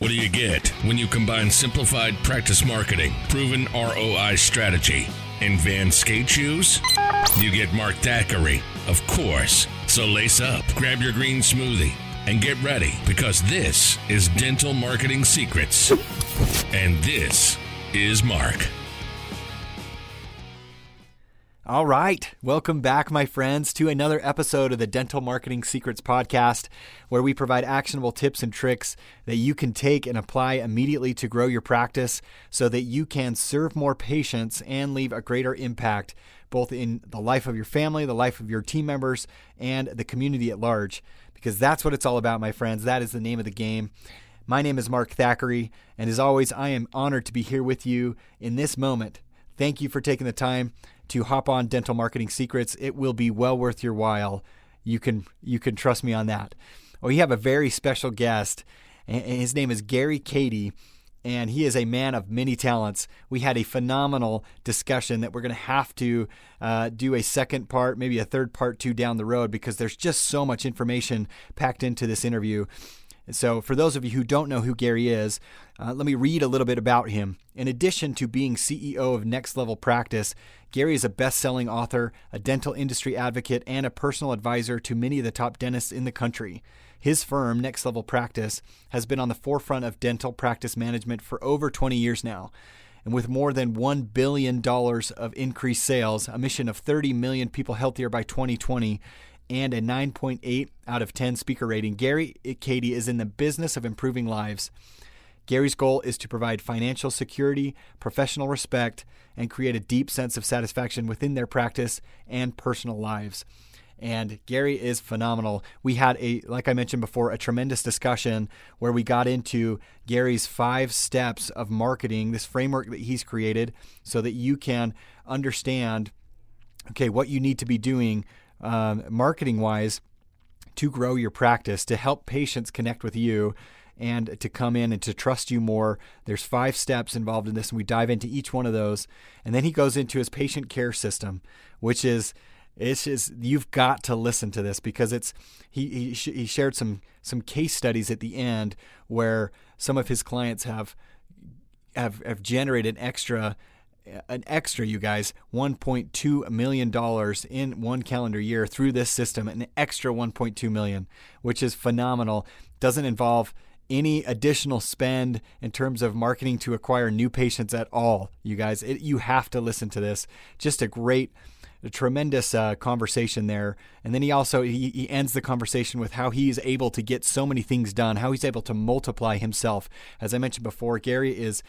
What do you get when you combine simplified practice marketing, proven ROI strategy, and Van skate shoes? You get Mark Thackeray, of course. So lace up, grab your green smoothie, and get ready, because this is Dental Marketing Secrets. And this is Mark. All right. Welcome back, my friends, to another episode of the Dental Marketing Secrets podcast, where we provide actionable tips and tricks that you can take and apply immediately to grow your practice so that you can serve more patients and leave a greater impact both in the life of your family, the life of your team members, and the community at large, because that's what it's all about, my friends. That is the name of the game. My name is Mark Thackeray, and as always, I am honored to be here with you in this moment. Thank you for taking the time to hop on Dental Marketing Secrets. It will be well worth your while. You can trust me on that. We have a very special guest, and his name is Gary Kadi, and he is a man of many talents. We had a phenomenal discussion that we're going to have to do a second part, maybe a third part too down the road, because there's just so much information packed into this interview. So for those of you who don't know who Gary is, let me read a little bit about him. In addition to being CEO of Next Level Practice, Gary is a best-selling author, a dental industry advocate, and a personal advisor to many of the top dentists in the country. His firm, Next Level Practice, has been on the forefront of dental practice management for over 20 years now. And with more than $1 billion of increased sales, a mission of 30 million people healthier by 2020, and a 9.8 out of 10 speaker rating, Gary Kadi is in the business of improving lives. Gary's goal is to provide financial security, professional respect, and create a deep sense of satisfaction within their practice and personal lives. And Gary is phenomenal. We had like I mentioned before, a tremendous discussion where we got into Gary's 5 steps of marketing, this framework that he's created so that you can understand, what you need to be doing marketing-wise to grow your practice, to help patients connect with you and to come in and to trust you more. There's 5 steps involved in this, and we dive into each one of those. And then he goes into his patient care system, which is, you've got to listen to this, because he shared some case studies at the end where some of his clients have generated an extra, you guys, $1.2 million in one calendar year through this system, an extra $1.2 million, which is phenomenal. Doesn't involve any additional spend in terms of marketing to acquire new patients at all, you guys. You have to listen to this. Just a tremendous conversation there. And then he ends the conversation with how he's able to get so many things done, how he's able to multiply himself. As I mentioned before, Gary is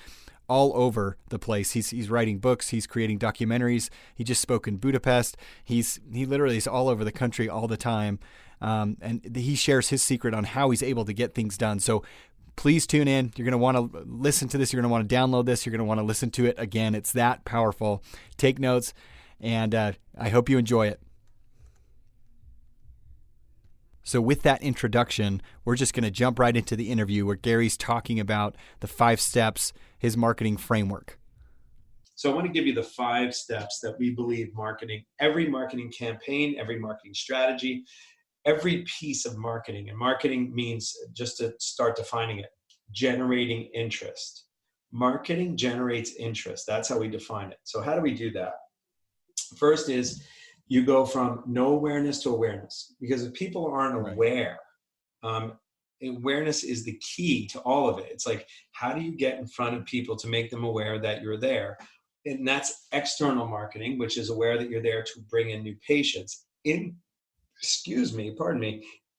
all over the place. He's writing books. He's creating documentaries. He just spoke in Budapest. He literally is all over the country all the time. And he shares his secret on how he's able to get things done. So please tune in. You're going to want to listen to this. You're going to want to download this. You're going to want to listen to it again. It's that powerful. Take notes, and I hope you enjoy it. So with that introduction, we're just going to jump right into the interview where Gary's talking about the 5 steps, his marketing framework. So I want to give you the 5 steps that we believe every marketing campaign, every marketing strategy, every piece of marketing, and marketing means, just to start defining it, generating interest. Marketing generates interest. That's how we define it. So how do we do that? First is you go from no awareness to awareness, because if people aren't aware, awareness is the key to all of it. It's like, how do you get in front of people to make them aware that you're there? And that's external marketing, which is aware that you're there to bring in new patients.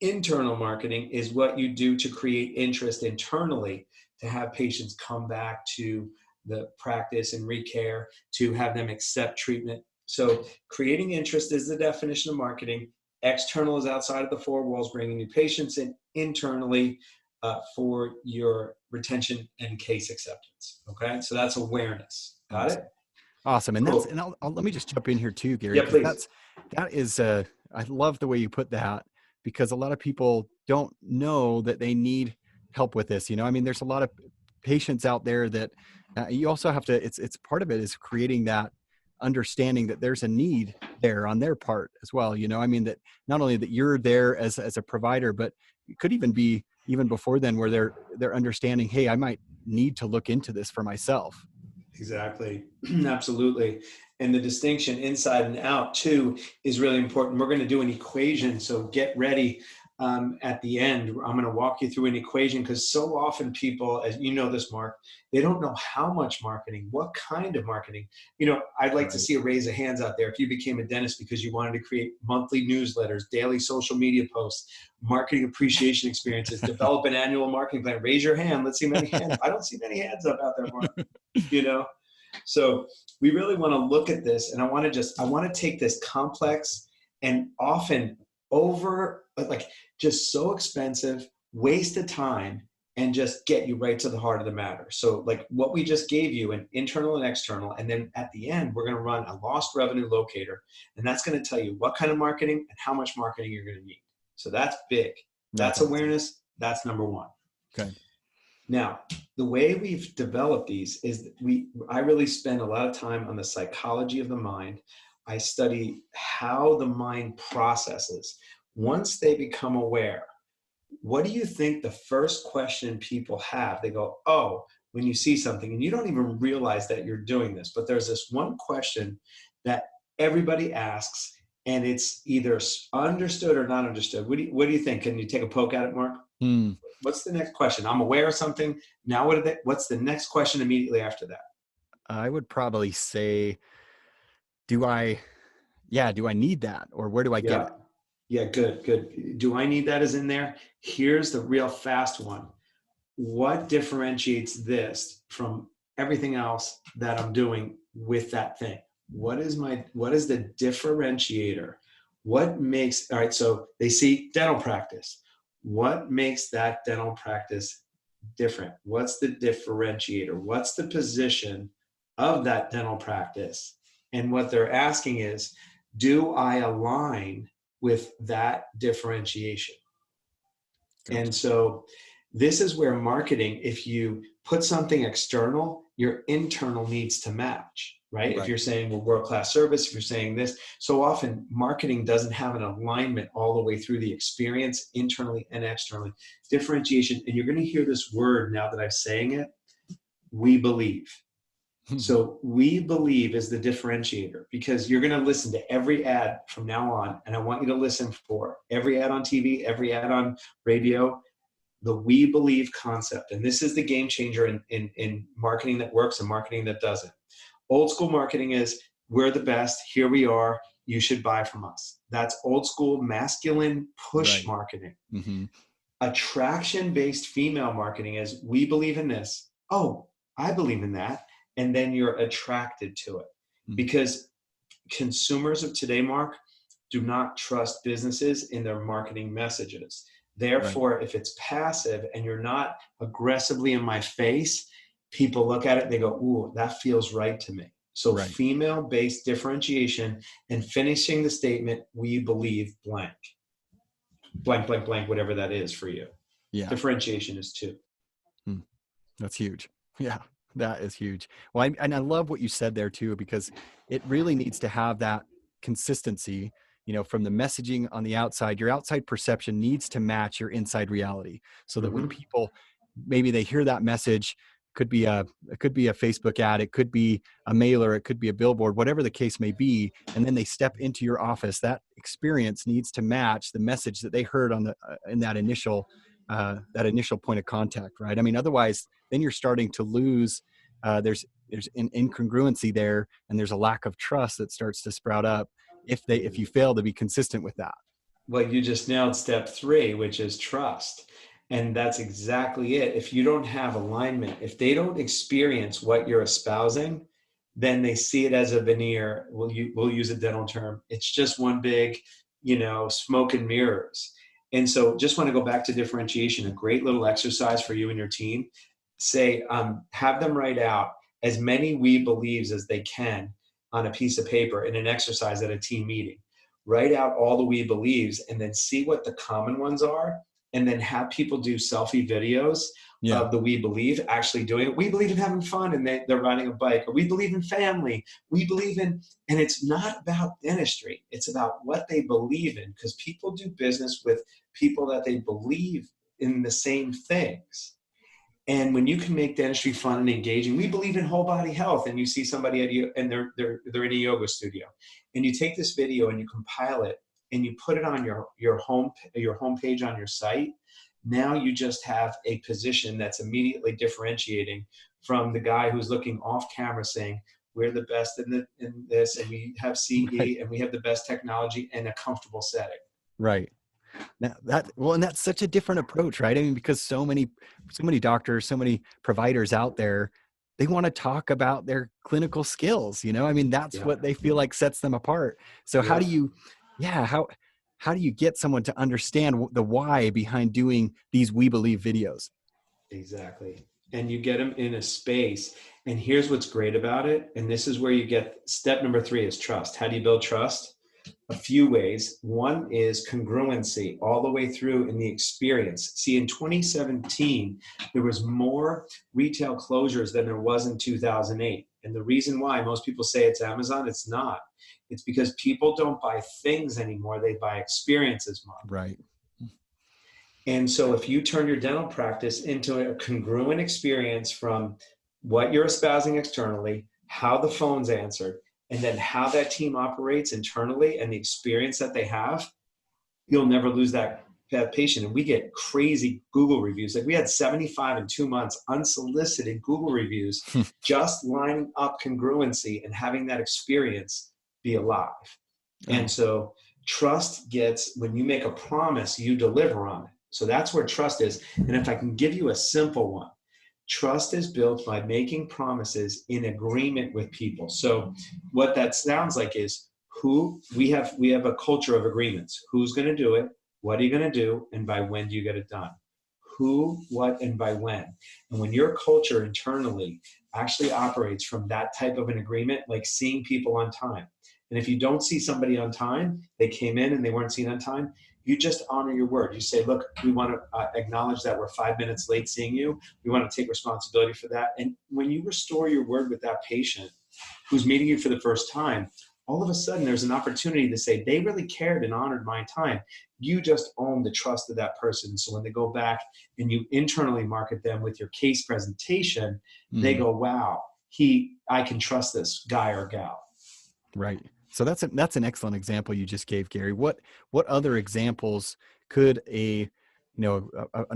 Internal marketing is what you do to create interest internally, to have patients come back to the practice and recare, to have them accept treatment. So creating interest is the definition of marketing. External is outside of the 4 walls, bringing new patients in. Internally, for your retention and case acceptance. Okay, so that's awareness. Got it? Awesome. And cool. Let me just jump in here too, Gary. Yeah, please. That is I love the way you put that, because a lot of people don't know that they need help with this. There's a lot of patients out there that you also have to. It's part of it is creating that understanding that there's a need there on their part as well. That not only that you're there as a provider, but it could even be even before then, where they're understanding, hey, I might need to look into this for myself. Exactly. Absolutely. And the distinction inside and out too is really important. We're going to do an equation. So get ready. At the end, I'm going to walk you through an equation, because so often people, as you know this, Mark, they don't know how much marketing, what kind of marketing. I'd like to see a raise of hands out there. If you became a dentist because you wanted to create monthly newsletters, daily social media posts, marketing appreciation experiences, develop an annual marketing plan, raise your hand. Let's see many hands. I don't see many hands up out there, Mark. So we really want to look at this, and I want to take this complex and often just so expensive waste of time, and just get you right to the heart of the matter. So like what we just gave you, an internal and external, and then at the end, we're going to run a lost revenue locator, and that's going to tell you what kind of marketing and how much marketing you're going to need. So that's big. That's awareness. That's number one. Okay. Now, the way we've developed these is I really spend a lot of time on the psychology of the mind. I study how the mind processes. Once they become aware, what do you think the first question people have? They go, oh, when you see something, and you don't even realize that you're doing this, but there's this one question that everybody asks, and it's either understood or not understood. What do you think? Can you take a poke at it, Mark? What's the next question? I'm aware of something. Now, what's the next question immediately after that? I would probably say, do I need that? Or where do I get it? Yeah, good. Do I need that is in there? Here's the real fast one. What differentiates this from everything else that I'm doing with that thing? What is the differentiator? All right, so they see dental practice. What makes that dental practice different? What's the differentiator? What's the position of that dental practice? And what they're asking is, do I align with that differentiation? Gotcha. And so this is where marketing, if you put something external, your internal needs to match, right? If you're saying we're world-class service, if you're saying this, so often marketing doesn't have an alignment all the way through the experience, internally and externally. Differentiation, and you're going to hear this word now that I'm saying it, we believe. So we believe is the differentiator, because you're going to listen to every ad from now on, and I want you to listen for every ad on TV, every ad on radio, the we believe concept. And this is the game changer in marketing that works and marketing that doesn't. Old school marketing is, we're the best, here we are, you should buy from us. That's old school masculine push marketing. Mm-hmm. Attraction-based female marketing is, we believe in this. Oh, I believe in that. And then you're attracted to it. Because consumers of today, Mark, do not trust businesses in their marketing messages. Therefore, if it's passive and you're not aggressively in my face, people look at it and they go, ooh, that feels right to me. So female-based differentiation and finishing the statement, we believe blank, blank, blank, blank, whatever that is for you. Yeah. Differentiation is two. That's huge. Yeah. That is huge. Well, and I love what you said there too, because it really needs to have that consistency, from the messaging on the outside. Your outside perception needs to match your inside reality, so that when people, maybe they hear that message, it could be a Facebook ad, it could be a mailer, it could be a billboard, whatever the case may be, and then they step into your office, that experience needs to match the message that they heard on in that initial point of contact, right? I mean, otherwise, then you're starting to lose. There's an incongruency there, and there's a lack of trust that starts to sprout up if you fail to be consistent with that. Well, you just nailed step 3, which is trust. And that's exactly it. If you don't have alignment, if they don't experience what you're espousing, then they see it as a veneer. We'll use a dental term. It's just one big, smoke and mirrors. And so just want to go back to differentiation, a great little exercise for you and your team. Say, have them write out as many we believes as they can on a piece of paper in an exercise at a team meeting. Write out all the we believes and then see what the common ones are, and then have people do selfie videos of the we believe actually doing it. We believe in having fun and they're riding a bike, or we believe in family. We believe in, and it's not about dentistry. It's about what they believe in, because people do business with people that they believe in the same things. And when you can make dentistry fun and engaging, we believe in whole body health. And you see somebody at you and they're in a yoga studio, and you take this video and you compile it and you put it on your home page on your site. Now you just have a position that's immediately differentiating from the guy who's looking off camera saying, we're the best in this, and we have CE, right, and we have the best technology and a comfortable setting. Right. Now and that's such a different approach, right? I mean, because so many doctors, so many providers out there, they want to talk about their clinical skills, you know? I mean, that's what they feel like sets them apart. So how do you get someone to understand the why behind doing these We Believe videos? Exactly. And you get them in a space. And here's what's great about it. And this is where you get step number 3 is trust. How do you build trust? A few ways. One is congruency all the way through in the experience. See, in 2017, there was more retail closures than there was in 2008. And the reason why most people say it's Amazon, it's not. It's because people don't buy things anymore. They buy experiences more. Right. And so if you turn your dental practice into a congruent experience from what you're espousing externally, how the phone's answered, and then how that team operates internally and the experience that they have, you'll never lose that patient. And we get crazy Google reviews. Like we had 75 in 2 months, unsolicited Google reviews, just lining up congruency and having that experience be alive. And so trust gets, when you make a promise, you deliver on it. So that's where trust is. And if I can give you a simple one, trust is built by making promises in agreement with people. So what that sounds like is we have a culture of agreements. Who's going to do it? What are you going to do? And by when do you get it done? Who, what, and by when. And when your culture internally actually operates from that type of an agreement, like seeing people on time. And if you don't see somebody on time, they came in and they weren't seen on time, you just honor your word. You say, look, we want to acknowledge that we're 5 minutes late seeing you. We want to take responsibility for that. And when you restore your word with that patient who's meeting you for the first time, all of a sudden there's an opportunity to say, they really cared and honored my time. You just own the trust of that person. So when they go back and you internally market them with your case presentation, they go, wow, I can trust this guy or gal. Right. So that's an excellent example you just gave, Gary. What other examples could an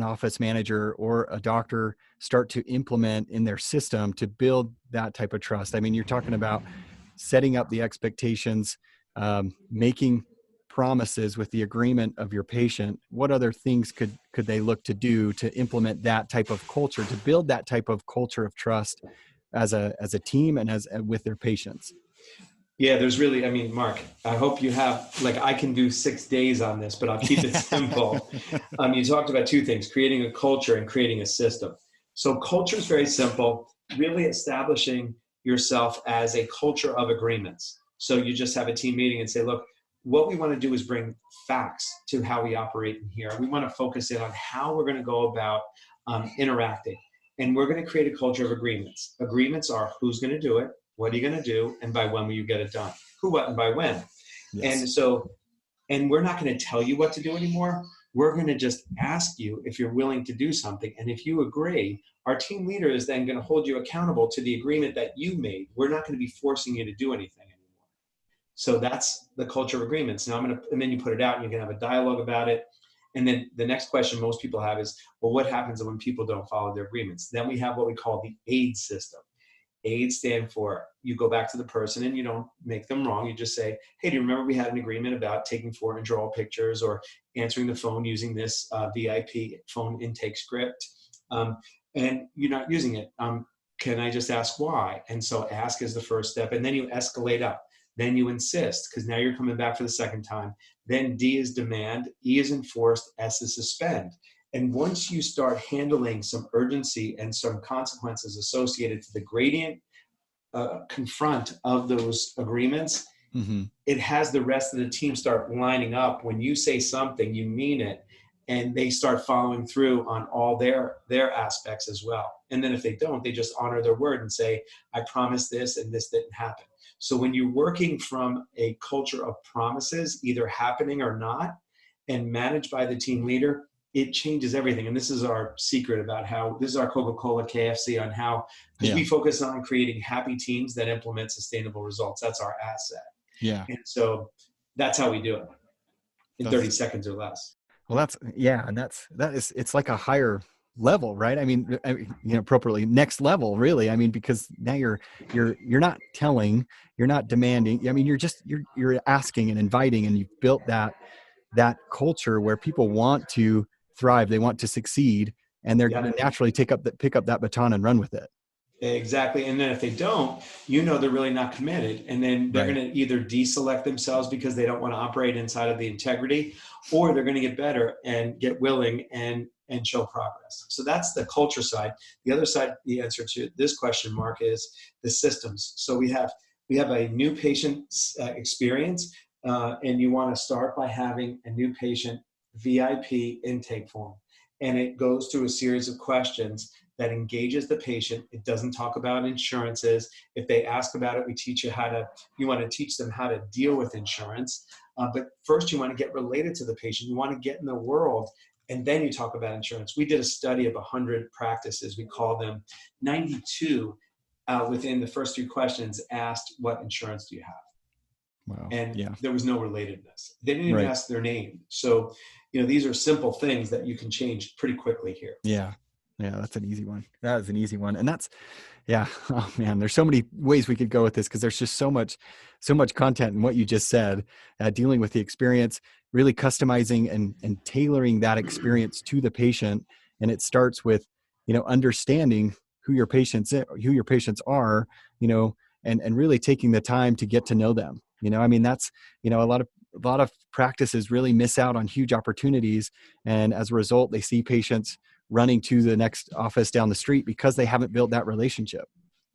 office manager or a doctor start to implement in their system to build that type of trust? I mean, you're talking about setting up the expectations, making promises with the agreement of your patient. What other things could they look to do to implement that type of culture, to build that type of culture of trust as a team and with their patients? Yeah, there's really, Mark, I hope you have, I can do 6 days on this, but I'll keep it simple. You talked about 2 things, creating a culture and creating a system. So culture is very simple, really establishing yourself as a culture of agreements. So you just have a team meeting and say, look, what we want to do is bring facts to how we operate in here. We want to focus in on how we're going to go about interacting. And we're going to create a culture of agreements. Agreements are who's going to do it, what are you going to do, and by when will you get it done? Who, what, and by when? Yes. And we're not going to tell you what to do anymore. We're going to just ask you if you're willing to do something. And if you agree, our team leader is then going to hold you accountable to the agreement that you made. We're not going to be forcing you to do anything anymore. So that's the culture of agreements. Now and then you put it out and you can have a dialogue about it. And then the next question most people have is, well, what happens when people don't follow their agreements? Then we have what we call the AID system. AID stand for, you go back to the person and you don't make them wrong. You just say, hey, do you remember we had an agreement about taking 4 intraoral pictures or answering the phone using this VIP phone intake script? And you're not using it. Can I just ask why? And so ask is the first step. And then you escalate up. Then you insist, because now you're coming back for the second time. Then D is demand, E is enforced, S is suspend. And once you start handling some urgency and some consequences associated to the gradient confront of those agreements, it has the rest of the team start lining up. When you say something, you mean it, and they start following through on all their aspects as well. And then if they don't, they just honor their word and say, I promised this and this didn't happen. So when you're working from a culture of promises, either happening or not, and managed by the team leader, it changes everything. And this is our secret about how, this is our Coca-Cola KFC on how, because we focus on creating happy teams that implement sustainable results. That's our asset. Yeah. And so that's how we do it in 30 seconds or less. Well, it's like a higher level, right? I mean, appropriately next level, really. I mean, because now you're not telling, you're not demanding. I mean, you're asking and inviting, and you've built that culture where people want to thrive, they want to succeed, and they're going to naturally pick up that baton and run with it. Exactly. And then if they don't, they're really not committed. And then they're going to either deselect themselves because they don't want to operate inside of the integrity, or they're going to get better and get willing and show progress. So that's the culture side. The other side, the answer to this question, Mark, is the systems. So we have a new patient experience, and you want to start by having a new patient VIP intake form. And it goes through a series of questions that engages the patient. It doesn't talk about insurances. If they ask about it, we teach you you want to teach them how to deal with insurance. But first you want to get related to the patient. You want to get in the world, and then you talk about insurance. We did a study of 100 practices. We call them 92 within the first 3 questions asked, what insurance do you have? Wow. And there was no relatedness. They didn't even ask their name. So, these are simple things that you can change pretty quickly here. Yeah. Yeah. That's an easy one. That is an easy one. And that's, oh man, there's so many ways we could go with this, because there's just so much content in what you just said, dealing with the experience, really customizing and tailoring that experience to the patient. And it starts with, understanding who your patients are, and really taking the time to get to know them. I mean, that's, a lot of practices really miss out on huge opportunities. And as a result, they see patients running to the next office down the street because they haven't built that relationship.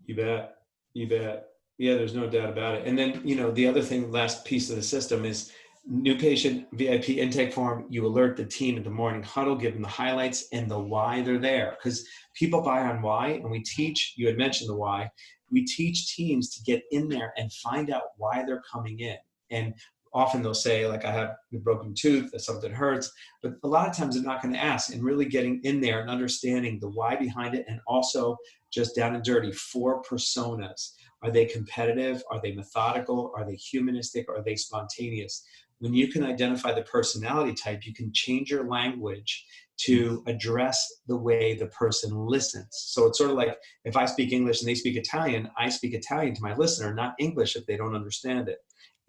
You bet. Yeah, there's no doubt about it. And then, the other thing, last piece of the system is new patient VIP intake form. You alert the team at the morning huddle, give them the highlights and the why they're there. Because people buy on why, and we teach, you had mentioned the why, we teach teams to get in there and find out why they're coming in. And often they'll say, like, I have a broken tooth, that something hurts, but a lot of times they're not going to ask, and really getting in there and understanding the why behind it. And also, just down and dirty, 4 personas. Are they competitive? Are they methodical? Are they humanistic? Are they spontaneous? When you can identify the personality type, you can change your language to address the way the person listens. So it's sort of like, if I speak English and they speak Italian, I speak Italian to my listener, not English if they don't understand it.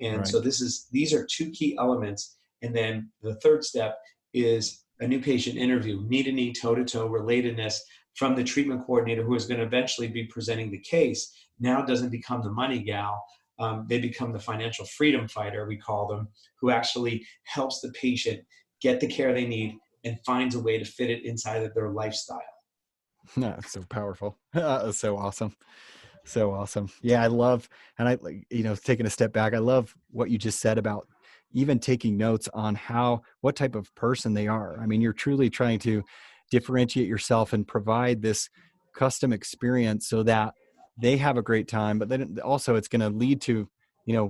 And so these are 2 key elements. And then the third step is a new patient interview, knee-to-knee, toe-to-toe relatedness from the treatment coordinator, who is going to eventually be presenting the case. Now doesn't become the money gal. They become the financial freedom fighter, we call them, who actually helps the patient get the care they need and finds a way to fit it inside of their lifestyle. That's so powerful. That's so awesome. So awesome. Yeah, I love, and taking a step back, I love what you just said about even taking notes on what type of person they are. I mean, you're truly trying to differentiate yourself and provide this custom experience so that they have a great time, but then also it's going to lead to,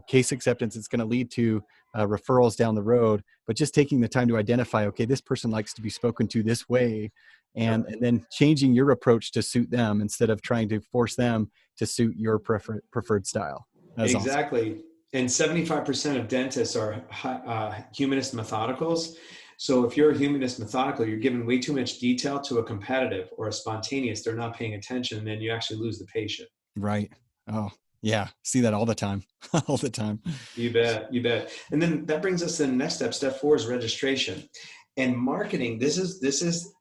case acceptance. It's going to lead to referrals down the road, but just taking the time to identify, okay, this person likes to be spoken to this way. And then changing your approach to suit them instead of trying to force them to suit your preferred style. That's exactly. Awesome. And 75% of dentists are humanist methodicals. So if you're a humanist methodical, you're giving way too much detail to a competitive or a spontaneous. They're not paying attention, and then you actually lose the patient. Right. Oh, yeah. See that all the time. All the time. You bet. And then that brings us to the next step. Step 4 is registration. And marketing,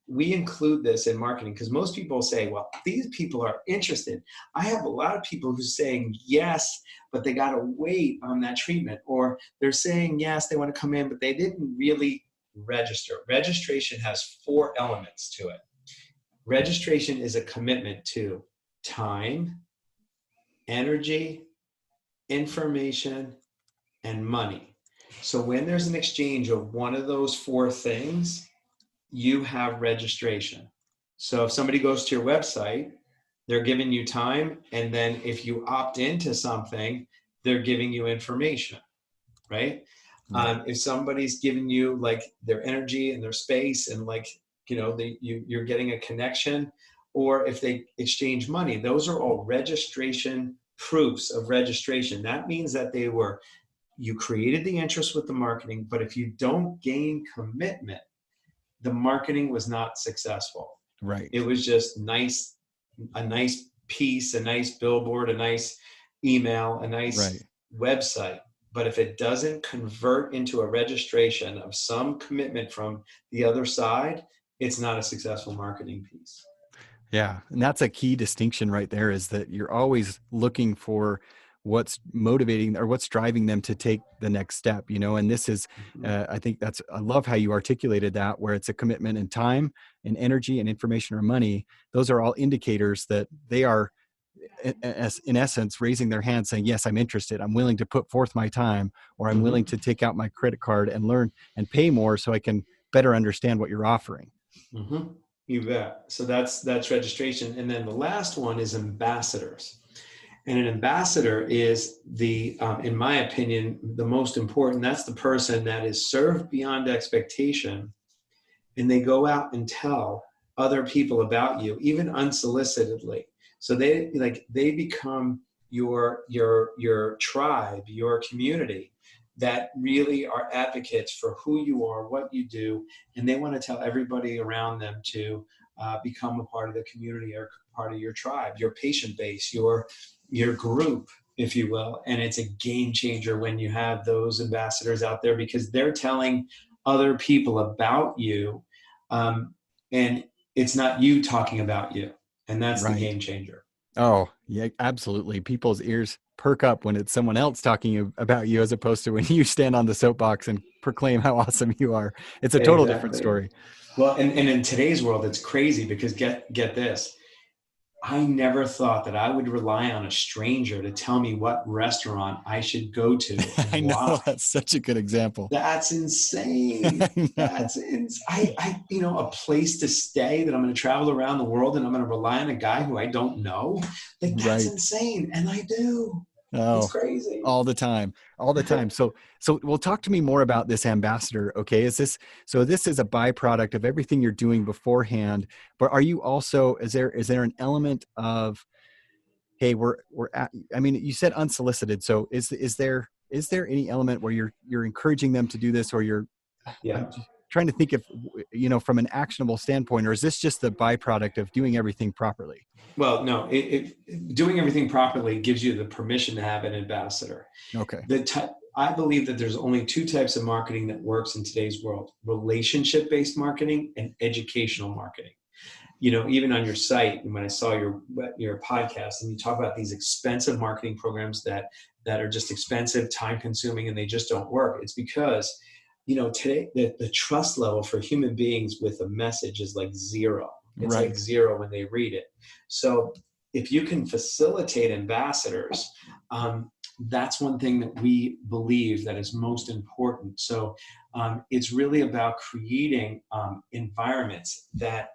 we include this in marketing because most people say, well, these people are interested. I have a lot of people who are saying yes, but they got to wait on that treatment. Or they're saying yes, they want to come in, but they didn't really register. Registration has 4 elements to it. Registration is a commitment to time, energy, information, and money. So when there's an exchange of one of those 4 things, you have registration. So if somebody goes to your website, they're giving you time. And then if you opt into something, they're giving you information, right? Right. If somebody's giving you like their energy and their space and like, you're getting a connection, or if they exchange money, those are all registration proofs of registration. That means that you created the interest with the marketing, but if you don't gain commitment, the marketing was not successful. Right. It was just a nice piece, a nice billboard, a nice email, a nice Right. website. But if it doesn't convert into a registration of some commitment from the other side, it's not a successful marketing piece. Yeah. And that's a key distinction right there, is that you're always looking for what's motivating or what's driving them to take the next step, and this is, Mhm. I love how you articulated that, where it's a commitment in time and energy and information or money. Those are all indicators that they are, in essence, raising their hand saying, yes, I'm interested. I'm willing to put forth my time, or I'm willing Mhm. to take out my credit card and learn and pay more so I can better understand what you're offering. Mhm. You bet. So that's registration. And then the last one is ambassadors. And an ambassador is in my opinion, the most important. That's the person that is served beyond expectation, and they go out and tell other people about you, even unsolicitedly. So they become your tribe, your community, that really are advocates for who you are, what you do, and they want to tell everybody around them to become a part of the community or part of your tribe, your patient base, your group, if you will. And it's a game changer when you have those ambassadors out there, because they're telling other people about you, and it's not you talking about you, and that's the Right. game changer. Oh, yeah, absolutely. People's ears perk up when it's someone else talking about you, as opposed to when you stand on the soapbox and proclaim how awesome you are. It's a total different Exactly. story. Well, and in today's world, it's crazy because get this. I never thought that I would rely on a stranger to tell me what restaurant I should go to and I know, why. that's such a good example. That's insane. I know. A place to stay that I'm going to travel around the world and I'm going to rely on a guy who I don't know. Like, that's Right. insane. And I do. It's Oh, crazy. all the time, all the time. So well, talk to me more about this ambassador. Okay. This is a byproduct of everything you're doing beforehand, but are you also, is there an element of, hey, we're at, I mean, you said unsolicited. So is there any element where you're encouraging them to do this, or Yeah. I'm trying to think if, from an actionable standpoint, or is this just the byproduct of doing everything properly? Well, no, doing everything properly gives you the permission to have an ambassador. Okay. I believe that there's only two types of marketing that works in today's world: relationship-based marketing and educational marketing. Even on your site, and when I saw your podcast, and you talk about these expensive marketing programs that are just expensive, time consuming, and they just don't work. It's because, today the trust level for human beings with a message is like zero. It's like Right. zero when they read it. So if you can facilitate ambassadors, that's one thing that we believe that is most important. So it's really about creating environments that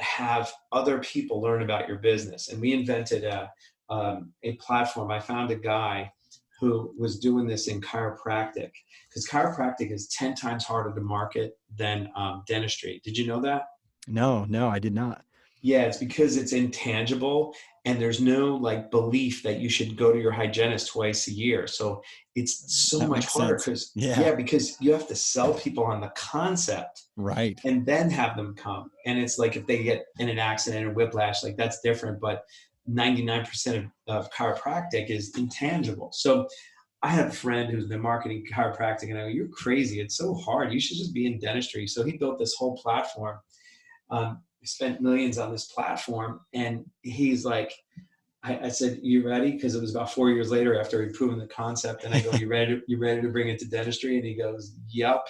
have other people learn about your business. And we invented a platform. I found a guy who was doing this in chiropractic, because chiropractic is 10 times harder to market than dentistry. Did you know that? No, I did not. Yeah, it's because it's intangible, and there's no like belief that you should go to your hygienist twice a year. So it's so That much makes harder sense. because, Yeah. yeah, because you have to sell people on the concept Right. and then have them come. And it's like if they get in an accident or whiplash, like that's different. But 99% of chiropractic is intangible. So I had a friend who's been marketing chiropractic, and I go, "You're crazy. It's so hard. You should just be in dentistry." So he built this whole platform. Spent millions on this platform. And he's like, I said, "You ready?" Because it was about 4 years later after he'd proven the concept. And I go, you ready to bring it to dentistry? And he goes, "Yup."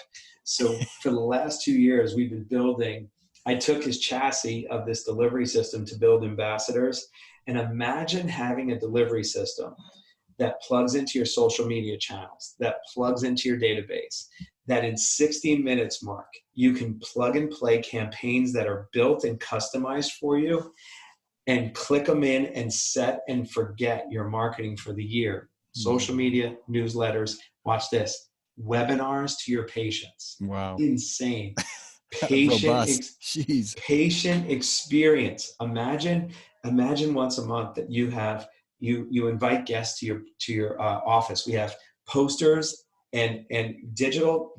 So for the last 2 years, we've been building. I took his chassis of this delivery system to build ambassadors. And imagine having a delivery system that plugs into your social media channels, that plugs into your database, that in 60 minutes, Mark, you can plug and play campaigns that are built and customized for you, and click them in and set and forget your marketing for the year. Social Mm. media, newsletters, watch this, webinars to your patients. Wow. Insane. Robust. Jeez. Patient experience. Imagine once a month that you invite guests to your office. We have posters and digital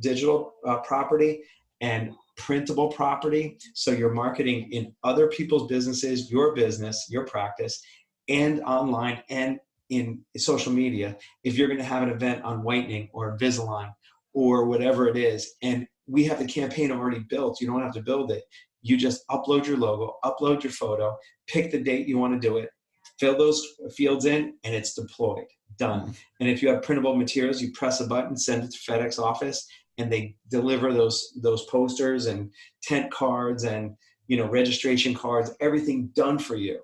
property and printable property. So you're marketing in other people's businesses, your business, your practice, and online and in social media. If you're going to have an event on whitening or Invisalign or whatever it is, and we have the campaign already built. You don't have to build it. You just upload your logo, upload your photo, pick the date you want to do it, fill those fields in, and it's deployed, done. And if you have printable materials, you press a button, send it to FedEx office, and they deliver those posters and tent cards and registration cards, everything done for you.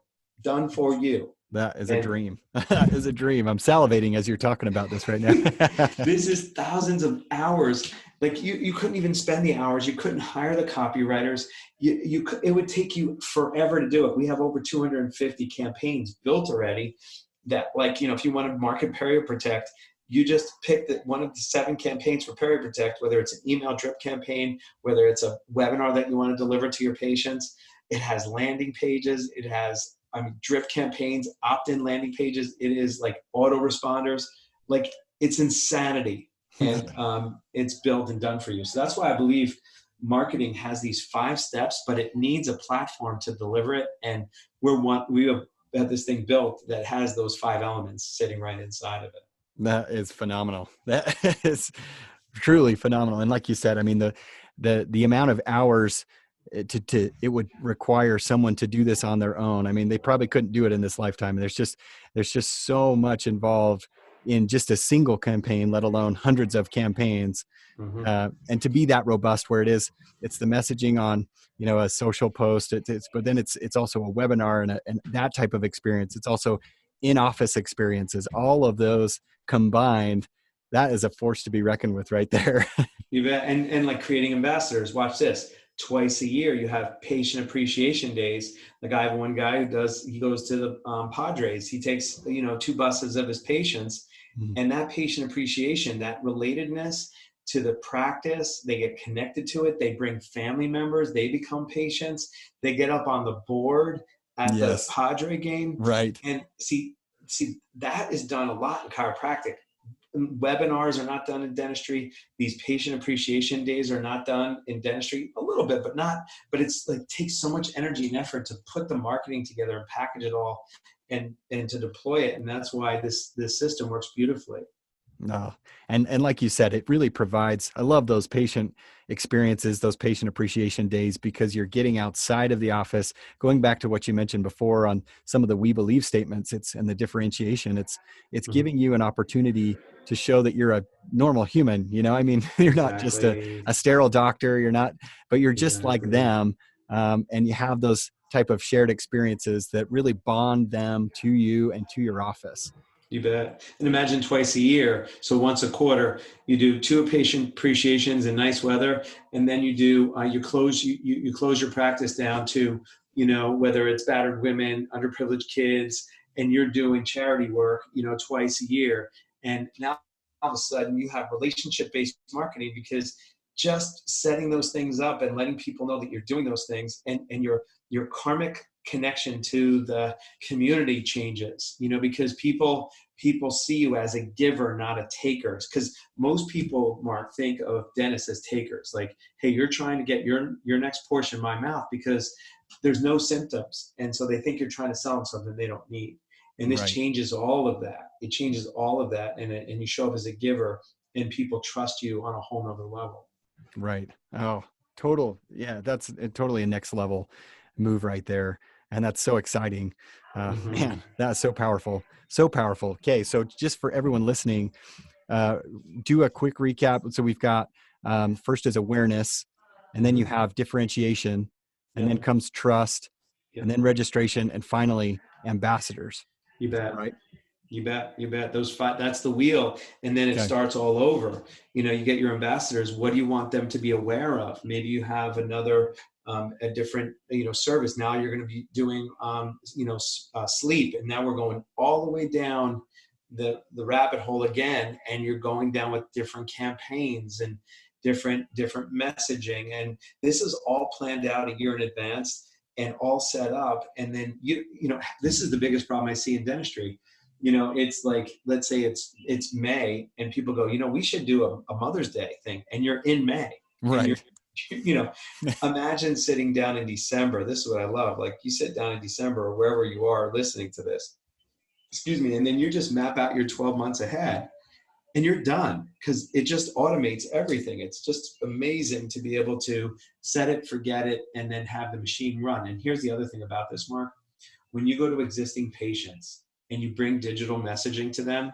That is a dream. That is a dream. I'm salivating as you're talking about this right now. This is thousands of hours. Like you couldn't even spend the hours. You couldn't hire the copywriters. It would take you forever to do it. We have over 250 campaigns built already that, if you want to market PerioProtect, you just pick one of the 7 campaigns for PerioProtect, whether it's an email drip campaign, whether it's a webinar that you want to deliver to your patients. It has landing pages. It has drip campaigns, opt-in landing pages. It is like autoresponders. Like, it's insanity. And it's built and done for you. So that's why I believe marketing has these 5 steps, but it needs a platform to deliver it. And we have had this thing built that has those 5 elements sitting right inside of it. That is phenomenal. That is truly phenomenal. And like you said, I mean, the amount of hours it would require someone to do this on their own. I mean, they probably couldn't do it in this lifetime. There's just so much involved in just a single campaign, let alone hundreds of campaigns. Mm-hmm. And to be that robust where it's the messaging on, a social post, but then it's also a webinar and that type of experience. It's also in-office experiences, all of those combined. That is a force to be reckoned with right there. You bet. And like creating ambassadors, watch this. Twice a year, you have patient appreciation days. Like, I have one guy he goes to the Padres. He takes, 2 buses of his patients, and that patient appreciation, that relatedness to the practice, they get connected to it. They bring family members. They become patients. They get up on the board at the Padre game. Right. And see, that is done a lot in chiropractic. Webinars are not done in dentistry. These patient appreciation days are not done in dentistry. A little bit, but it's like, takes so much energy and effort to put the marketing together and package it all and to deploy it. And that's why this system works beautifully. No. And like you said, it really provides, I love those patient experiences, those patient appreciation days, because you're getting outside of the office, going back to what you mentioned before on some of the we believe statements, and the differentiation. It's giving you an opportunity to show that you're a normal human. I mean, you're not just a sterile doctor, but you're just like them. And you have those type of shared experiences that really bond them to you and to your office. You bet. And imagine twice a year. So once a quarter, you do 2 patient appreciations in nice weather. And then you do, you close your practice down to, whether it's battered women, underprivileged kids, and you're doing charity work, twice a year. And now all of a sudden you have relationship-based marketing, because just setting those things up and letting people know that you're doing those things, and your karmic connection to the community changes, because people see you as a giver, not a taker. Because most people, Mark, think of dentists as takers. Like, hey, you're trying to get your next portion in my mouth because there's no symptoms. And so they think you're trying to sell them something they don't need. And this changes all of that. It changes all of that. And you show up as a giver, and people trust you on a whole nother level. Right. Oh, total. Yeah, that's totally a next level move right there. And that's so exciting. Man, that's so powerful. So powerful. Okay. So just for everyone listening, do a quick recap. So we've got, first is awareness, and then you have differentiation, and then comes trust, and then registration, and finally ambassadors. You bet. Right. You bet. Those 5, that's the wheel. And then it starts all over. You get your ambassadors. What do you want them to be aware of? Maybe you have another, a different, service. Now you're going to be doing, sleep. And now we're going all the way down the rabbit hole again, and you're going down with different campaigns and different messaging. And this is all planned out a year in advance and all set up. And then this is the biggest problem I see in dentistry. It's like, let's say it's May, and people go, we should do a Mother's Day thing, and you're in May. Right. Imagine sitting down in December. This is what I love. Like, you sit down in December or wherever you are listening to this, excuse me, and then you just map out your 12 months ahead, and you're done, because it just automates everything. It's just amazing to be able to set it, forget it, and then have the machine run. And here's the other thing about this, Mark. When you go to existing patients and you bring digital messaging to them,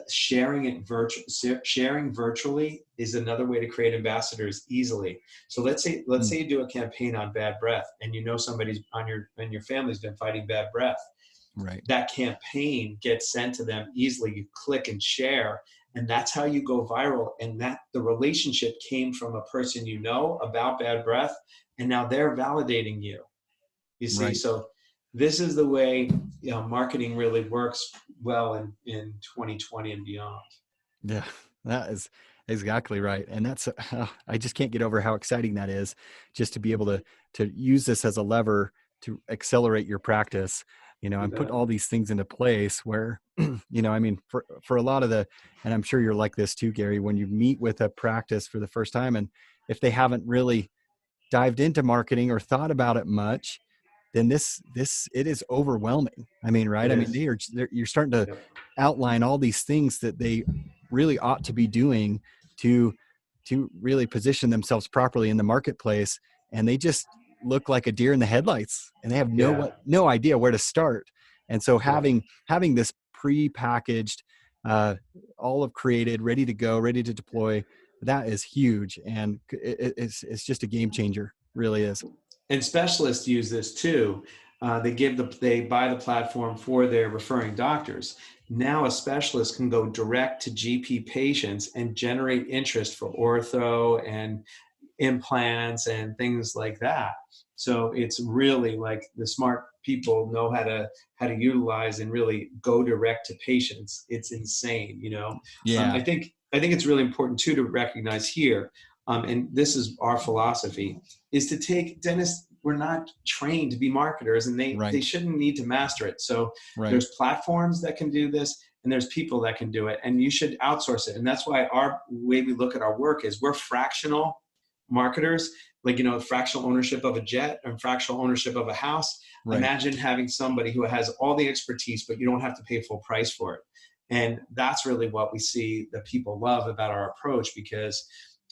sharing virtually is another way to create ambassadors easily. So let's say you do a campaign on bad breath, and somebody's and your family's been fighting bad breath. Right. That campaign gets sent to them easily. You click and share, and that's how you go viral. And that the relationship came from a person about bad breath, and now they're validating you. You see, right. So this is the way marketing really works well in 2020 and beyond. Yeah, that is exactly right. And that's, I just can't get over how exciting that is, just to be able to use this as a lever to accelerate your practice, and put all these things into place where, for a lot of and I'm sure you're like this too, Gary, when you meet with a practice for the first time, and if they haven't really dived into marketing or thought about it much, then it is overwhelming. Right? You're starting to outline all these things that they really ought to be doing to really position themselves properly in the marketplace, and they just look like a deer in the headlights, and they have no idea where to start. And so having this pre-packaged, all created, ready to go, ready to deploy, that is huge, and it's just a game changer, really is. And specialists use this too. They buy the platform for their referring doctors. Now a specialist can go direct to GP patients and generate interest for ortho and implants and things like that. So it's really like the smart people know how to utilize and really go direct to patients. It's insane, Yeah. I think it's really important too to recognize here, and this is our philosophy, is to take dentists. We're not trained to be marketers, and they shouldn't need to master it. So there's platforms that can do this, and there's people that can do it, and you should outsource it. And that's why our way we look at our work is we're fractional marketers, like, fractional ownership of a jet and fractional ownership of a house. Right. Imagine having somebody who has all the expertise, but you don't have to pay full price for it. And that's really what we see that people love about our approach, because,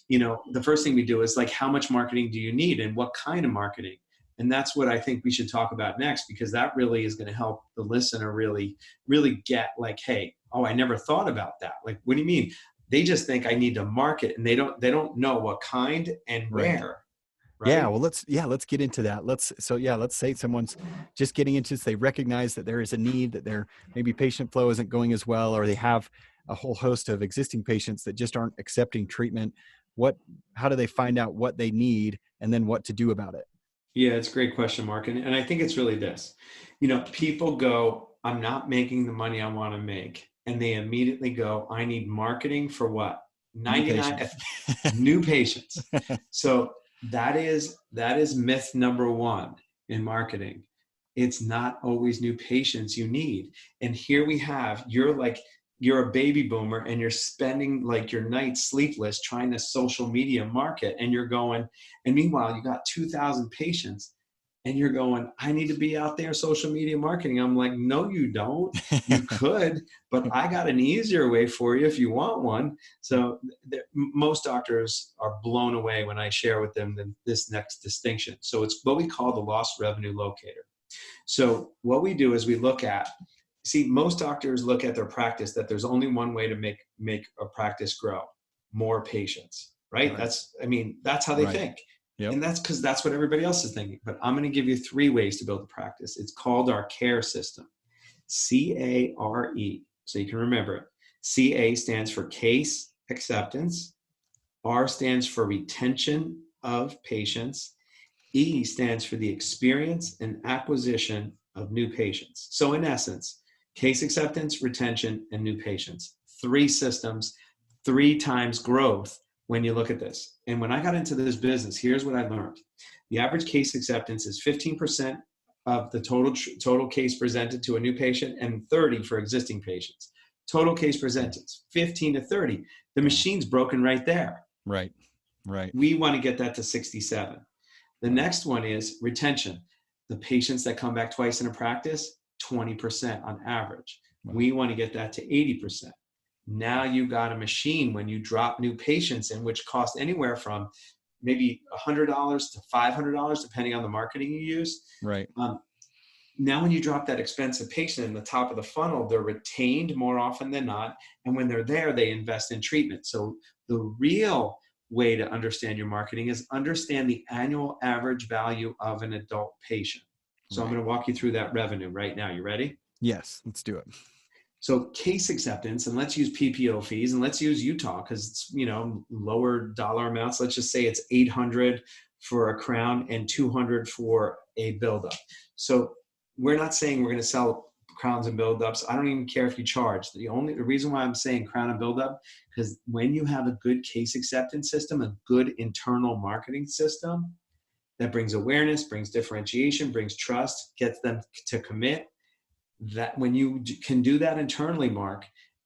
the first thing we do is like, how much marketing do you need and what kind of marketing? And that's what I think we should talk about next, because that really is going to help the listener really, really get like, hey, I never thought about that. Like, what do you mean? They just think I need to market, and they don't know what kind and where. Right? Yeah. Well, let's get into that. Let's say someone's just getting into this. They recognize that there is a need, that their maybe patient flow isn't going as well, or they have a whole host of existing patients that just aren't accepting treatment. How do they find out what they need and then what to do about it? Yeah, it's a great question, Mark. And I think it's really this, people go, I'm not making the money I want to make. And they immediately go, I need marketing for what? 99 new patients. So that is myth number one in marketing. It's not always new patients you need. And here we have, you're a baby boomer, and you're spending like your nights sleepless trying to social media market, and you're going, and meanwhile you got 2,000 patients, and you're going, I need to be out there social media marketing. I'm like, no, you don't. You could, but I got an easier way for you if you want one. So most doctors are blown away when I share with them this next distinction. So it's what we call the lost revenue locator. So what we do is we look at, most doctors look at their practice that there's only one way to make a practice grow: more patients, right? That's how they think. Yep. And that's because that's what everybody else is thinking. But I'm going to give you 3 ways to build a practice. It's called our CARE system, CARE. So you can remember it. CA stands for case acceptance. R stands for retention of patients. E stands for the experience and acquisition of new patients. So in essence, Case acceptance, retention, and new patients. 3 systems, 3 times growth when you look at this. And when I got into this business, here's what I learned. The average case acceptance is 15% of the total case presented to a new patient and 30 for existing patients. Total case presented, 15 to 30. The machine's broken right there. Right. We want to get that to 67. The next one is retention. The patients that come back twice in a practice, 20% on average. Wow. We want to get that to 80%. Now you got a machine when you drop new patients in, which cost anywhere from maybe $100 to $500, depending on the marketing you use. Right. Now, when you drop that expensive patient in the top of the funnel, they're retained more often than not. And when they're there, they invest in treatment. So the real way to understand your marketing is understand the annual average value of an adult patient. So I'm going to walk you through that revenue right now. You ready? Yes, let's do it. So case acceptance, and let's use PPO fees, and let's use Utah because it's, lower dollar amounts. Let's just say it's $800 for a crown and $200 for a buildup. So we're not saying we're going to sell crowns and buildups. I don't even care if you charge. The reason why I'm saying crown and buildup, because when you have a good case acceptance system, a good internal marketing system that brings awareness, brings differentiation, brings trust, gets them to commit, that when you can do that internally, Mark,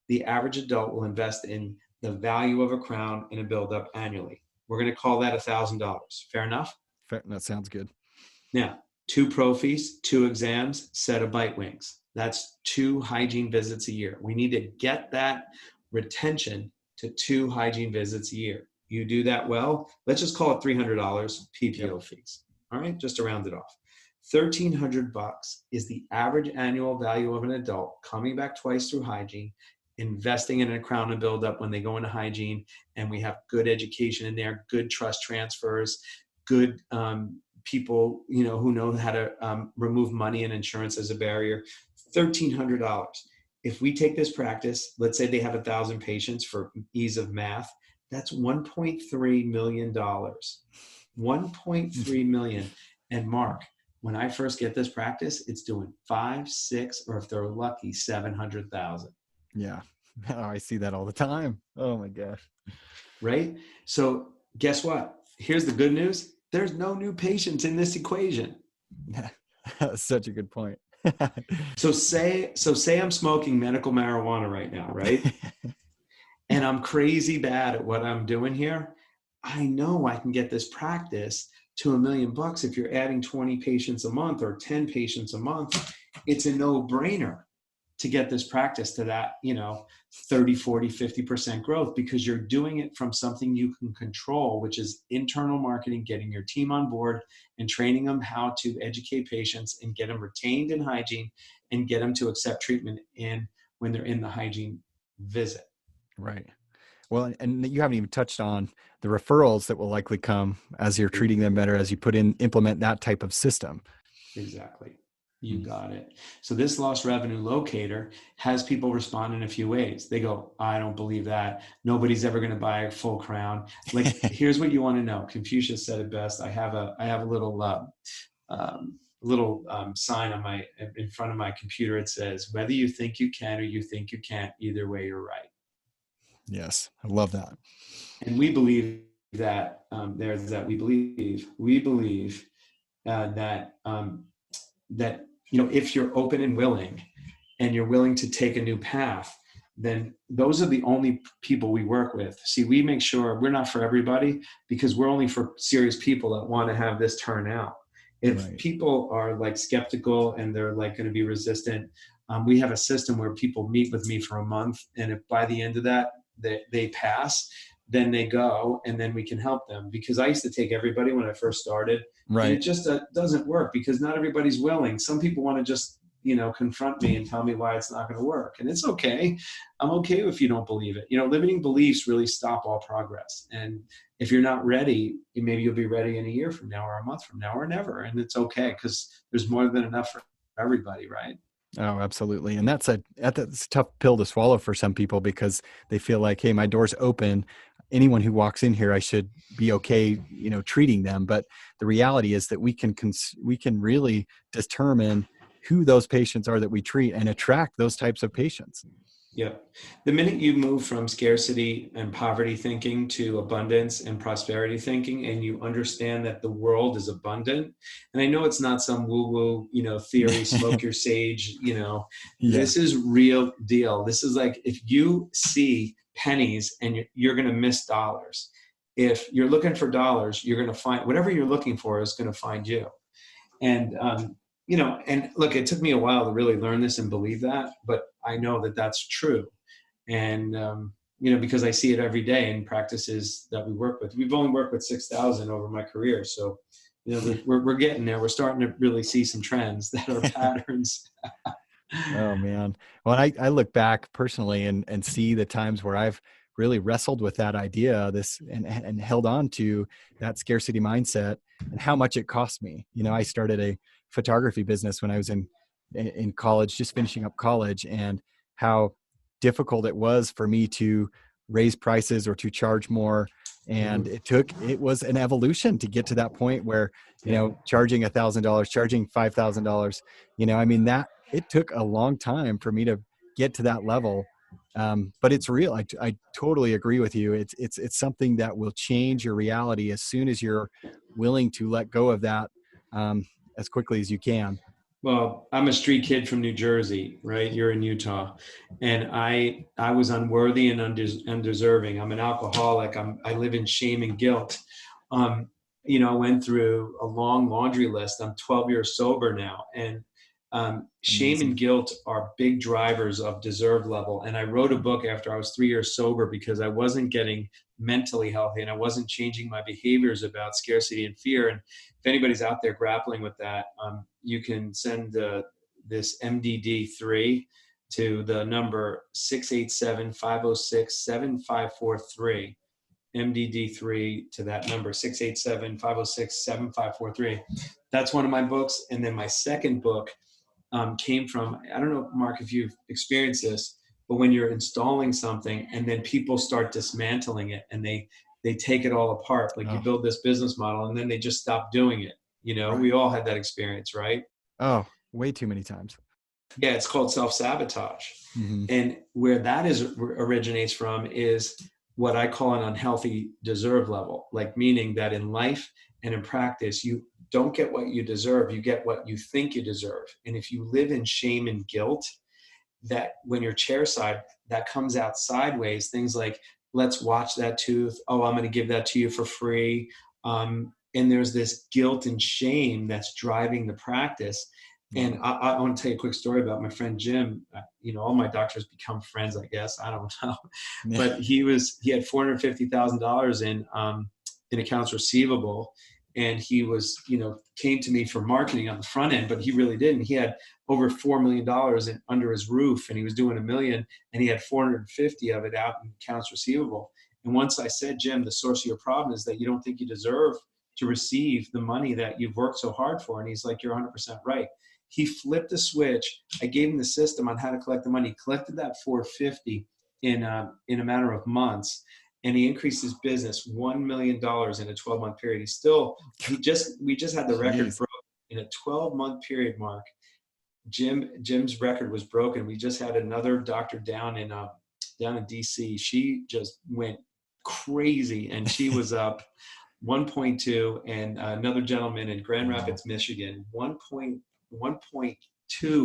the average adult will invest in the value of a crown and a buildup annually. We're going to call that $1,000. Fair enough? Fair, that sounds good. Now, 2 pro fees, 2 exams, set of bite wings. That's 2 hygiene visits a year. We need to get that retention to 2 hygiene visits a year. You do that well, let's just call it $300 PPO fees. All right, just to round it off. $1,300 is the average annual value of an adult coming back twice through hygiene, investing in a crown and buildup when they go into hygiene, and we have good education in there, good trust transfers, good people who know how to remove money and insurance as a barrier. $1,300. If we take this practice, let's say they have 1,000 patients for ease of math, that's $1.3 million. $1.3 million. And Mark, when I first get this practice, it's doing 5, 6, or if they're lucky, 700,000. Yeah. Oh, I see that all the time. Oh my gosh. Right? So guess what? Here's the good news. There's no new patients in this equation. That's such a good point. So say I'm smoking medical marijuana right now, right? And I'm crazy bad at what I'm doing here. I know I can get this practice to $1 million if you're adding 20 patients a month or 10 patients a month. It's a no-brainer to get this practice to that, 30, 40, 50% growth, because you're doing it from something you can control, which is internal marketing, getting your team on board and training them how to educate patients and get them retained in hygiene and get them to accept treatment when they're in the hygiene visit. Right. Well, and you haven't even touched on the referrals that will likely come as you're treating them better, as you implement that type of system. Exactly. You got it. So this lost revenue locator has people respond in a few ways. They go, I don't believe that. Nobody's ever going to buy a full crown. Like, here's what you want to know. Confucius said it best. I have a little sign in front of my computer. It says, whether you think you can or you think you can't, either way, you're right. Yes. I love that. And we believe that we believe that if you're open and willing and you're willing to take a new path, then those are the only people we work with. See, we make sure we're not for everybody, because we're only for serious people that want to have this turn out. If people are like skeptical and they're like going to be resistant, we have a system where people meet with me for a month, and if by the end of that they pass, then they go, and then we can help them. Because I used to take everybody when I first started. Right. And it just doesn't work, because not everybody's willing. Some people want to just, confront me and tell me why it's not going to work. And it's okay. I'm okay if you don't believe it. Limiting beliefs really stop all progress. And if you're not ready, maybe you'll be ready in a year from now or a month from now or never. And it's okay, because there's more than enough for everybody, right? Oh, absolutely. And that's a tough pill to swallow for some people, because they feel like, hey, my door's open. Anyone who walks in here, I should be okay, treating them. But the reality is that we can really determine who those patients are that we treat and attract those types of patients. Yeah. The minute you move from scarcity and poverty thinking to abundance and prosperity thinking, and you understand that the world is abundant, and I know it's not some woo-woo, theory, smoke your sage, Yeah. this is real deal. This is like, if you see pennies and you're going to miss dollars. If you're looking for dollars, you're going to find whatever you're looking for is going to find you. And, and look, it took me a while to really learn this and believe that, but I know that that's true. And, because I see it every day in practices that we work with. We've only worked with 6,000 over my career. So, we're getting there. We're starting to really see some trends that are patterns. Oh man. Well, I look back personally and see the times where I've really wrestled with that idea, and held on to that scarcity mindset and how much it cost me. I started a photography business when I was in college, just finishing up college, and how difficult it was for me to raise prices or to charge more. And it was an evolution to get to that point where, charging $1,000, charging $5,000, that it took a long time for me to get to that level. But it's real. I totally agree with you. It's something that will change your reality as soon as you're willing to let go of that, as quickly as you can. Well, I'm a street kid from New Jersey, right? You're in Utah, and I was unworthy and undeserving. I'm an alcoholic. I live in shame and guilt. I went through a long laundry list. I'm 12 years sober now, and shame and guilt are big drivers of deserve level. And I wrote a book after I was 3 years sober because I wasn't getting mentally healthy and I wasn't changing my behaviors about scarcity and fear. And if anybody's out there grappling with that, you can send this MDD3 to the number 687-506-7543. MDD3 to that number, 687-506-7543. That's one of my books. And then my second book came from, I don't know, Mark, if you've experienced this, but when you're installing something and then people start dismantling it and they take it all apart, like you build this business model and then they just stop doing it. Right. We all had that experience, right? Oh, way too many times. Yeah, it's called self-sabotage. And where that originates from is what I call an unhealthy deserve level, like meaning that in life and in practice, you don't get what you deserve, you get what you think you deserve. And if you live in shame and guilt, that when you're chairside, that comes out sideways, things like, let's watch that tooth. Oh, I'm going to give that to you for free. And there's this guilt and shame that's driving the practice. And I want to tell you a quick story about my friend Jim. All my doctors become friends, I guess. I don't know. But he had $450,000 in accounts receivable. And he came to me for marketing on the front end, but he really didn't. He had over $4 million under his roof, and he was doing $1 million, and he had 450 of it out in accounts receivable. And once I said, Jim, the source of your problem is that you don't think you deserve to receive the money that you've worked so hard for. And he's like, you're 100% right. He flipped the switch. I gave him the system on how to collect the money. He collected that 450 in a matter of months. And he increased his business $1 million in a 12-month period. We just had the record broken in a 12-month period, Mark. Jim's record was broken. We just had another doctor down in DC. She just went crazy, and she was up 1.2, and another gentleman in Grand Rapids, Michigan, $1.2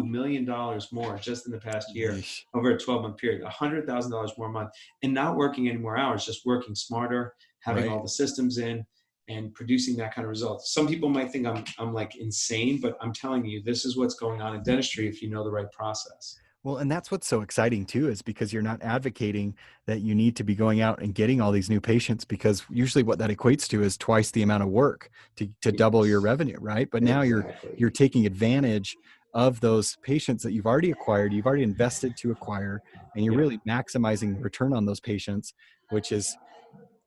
million more just in the past year over a 12-month period, $100,000 more a month, and not working any more hours, just working smarter, having all the systems in, and producing that kind of results. Some people might think I'm like insane, but I'm telling you, this is what's going on in dentistry if you know the right process. Well, and that's what's so exciting too, is because you're not advocating that you need to be going out and getting all these new patients, because usually what that equates to is twice the amount of work to double your revenue, right? But now you're taking advantage of those patients that you've already acquired, you've already invested to acquire, and you're really maximizing return on those patients, which is